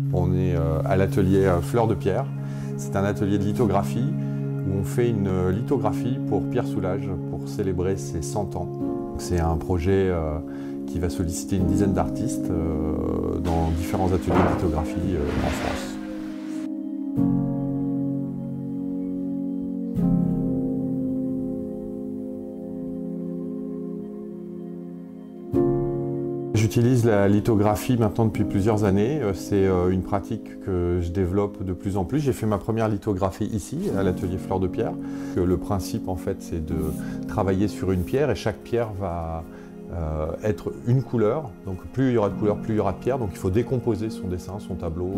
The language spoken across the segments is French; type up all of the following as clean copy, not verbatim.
On est à l'atelier Fleur de Pierre. C'est un atelier de lithographie où on fait une lithographie pour Pierre Soulages pour célébrer ses 100 ans. C'est un projet qui va solliciter une dizaine d'artistes dans différents ateliers de lithographie en France. J'utilise la lithographie maintenant depuis plusieurs années. C'est une pratique que je développe de plus en plus. J'ai fait ma première lithographie ici, à l'atelier Fleur de Pierre. Le principe, en fait, c'est de travailler sur une pierre et chaque pierre va être une couleur. Donc plus il y aura de couleurs, plus il y aura de pierres. Donc il faut décomposer son dessin, son tableau,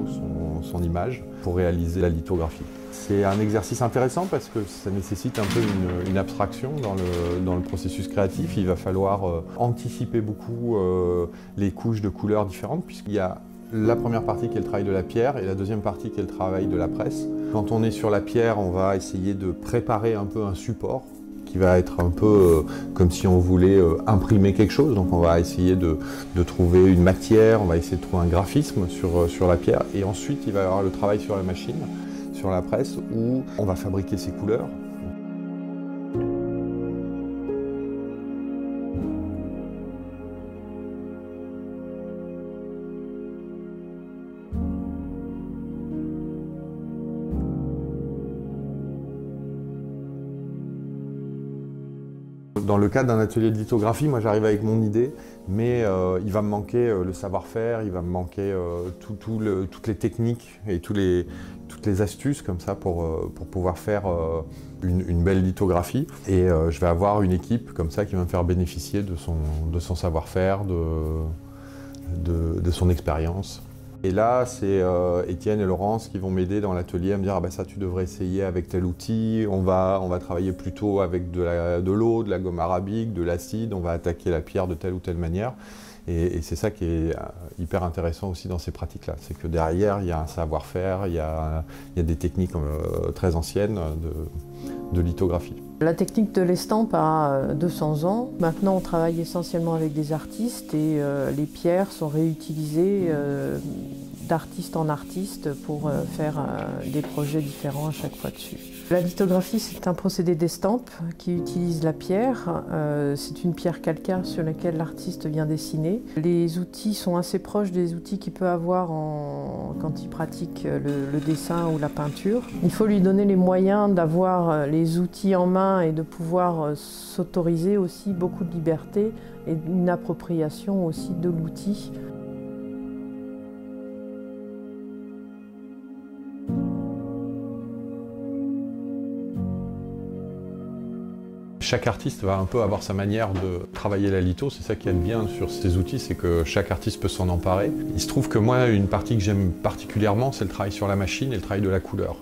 son image pour réaliser la lithographie. C'est un exercice intéressant parce que ça nécessite un peu une abstraction dans le processus créatif. Il va falloir anticiper beaucoup les couches de couleurs différentes puisqu'il y a la première partie qui est le travail de la pierre et la deuxième partie qui est le travail de la presse. Quand on est sur la pierre, on va essayer de préparer un peu un support qui va être un peu comme si on voulait imprimer quelque chose. Donc on va essayer de trouver une matière, on va essayer de trouver un graphisme sur la pierre et ensuite il va y avoir le travail sur la machine, sur la presse, où on va fabriquer ces couleurs. Dans le cadre d'un atelier de lithographie, moi j'arrive avec mon idée, mais il va me manquer le savoir-faire, il va me manquer toutes les techniques et toutes les astuces comme ça pour pouvoir faire une belle lithographie. Et je vais avoir une équipe comme ça qui va me faire bénéficier de son savoir-faire, de son expérience. Et là, c'est Étienne et Laurence qui vont m'aider dans l'atelier à me dire ah ben ça tu devrais essayer avec tel outil, on va travailler plutôt avec de l'eau, de la gomme arabique, de l'acide, on va attaquer la pierre de telle ou telle manière. Et c'est ça qui est hyper intéressant aussi dans ces pratiques-là, c'est que derrière il y a un savoir-faire, il y a des techniques très anciennes de lithographie. La technique de l'estampe a 200 ans. Maintenant, on travaille essentiellement avec des artistes et les pierres sont réutilisées d'artiste en artiste pour faire des projets différents à chaque fois dessus. La lithographie, c'est un procédé d'estampe qui utilise la pierre. C'est une pierre calcaire sur laquelle l'artiste vient dessiner. Les outils sont assez proches des outils qu'il peut avoir quand il pratique le dessin ou la peinture. Il faut lui donner les moyens d'avoir les outils en main et de pouvoir s'autoriser aussi beaucoup de liberté et une appropriation aussi de l'outil. Chaque artiste va un peu avoir sa manière de travailler la litho, c'est ça qui est bien sur ces outils, c'est que chaque artiste peut s'en emparer. Il se trouve que moi, une partie que j'aime particulièrement, c'est le travail sur la machine et le travail de la couleur.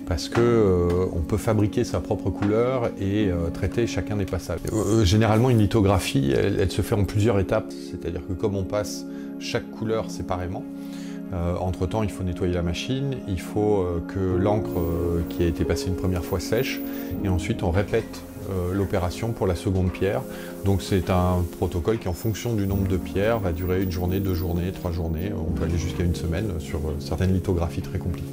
Parce qu'on peut fabriquer sa propre couleur et traiter chacun des passages. Généralement, une lithographie, elle se fait en plusieurs étapes, c'est-à-dire que comme on passe chaque couleur séparément, entre-temps, il faut nettoyer la machine, il faut que l'encre qui a été passée une première fois sèche, et ensuite on répète l'opération pour la seconde pierre. Donc c'est un protocole qui, en fonction du nombre de pierres, va durer une journée, 2 journées, 3 journées. On peut aller jusqu'à une semaine sur certaines lithographies très compliquées.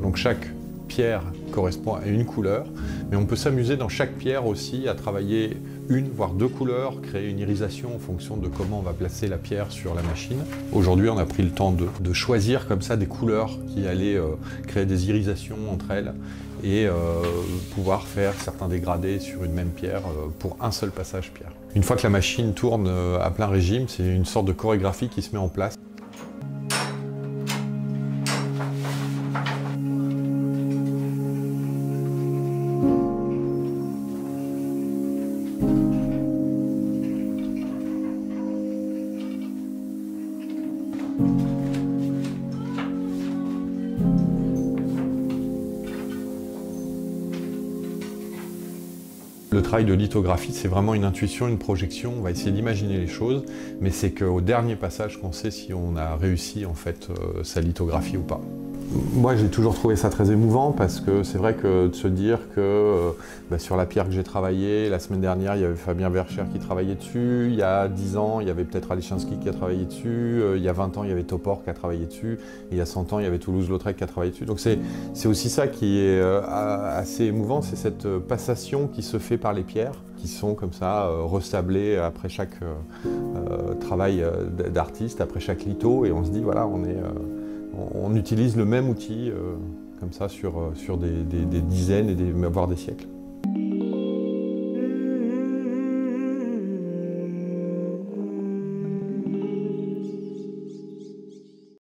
Donc chaque pierre correspond à une couleur, mais on peut s'amuser dans chaque pierre aussi à travailler une voire 2 couleurs, créer une irisation en fonction de comment on va placer la pierre sur la machine. Aujourd'hui, on a pris le temps de choisir comme ça des couleurs qui allaient créer des irisations entre elles et pouvoir faire certains dégradés sur une même pierre pour un seul passage pierre. Une fois que la machine tourne à plein régime, c'est une sorte de chorégraphie qui se met en place. Le travail de lithographie, c'est vraiment une intuition, une projection. On va essayer d'imaginer les choses, mais c'est qu'au dernier passage qu'on sait si on a réussi en fait sa lithographie ou pas. Moi, j'ai toujours trouvé ça très émouvant parce que c'est vrai que de se dire que sur la pierre que j'ai travaillée, la semaine dernière, il y avait Fabien Vercher qui travaillait dessus. Il y a 10 ans, il y avait peut-être Alishinsky qui a travaillé dessus. Il y a 20 ans, il y avait Topor qui a travaillé dessus. Et il y a 100 ans, il y avait Toulouse-Lautrec qui a travaillé dessus. Donc c'est aussi ça qui est assez émouvant, c'est cette passation qui se fait par les pierres, qui sont comme ça ressablées après chaque travail d'artiste, après chaque litho. Et on se dit, voilà, on utilise le même outil comme ça sur des dizaines voire des siècles.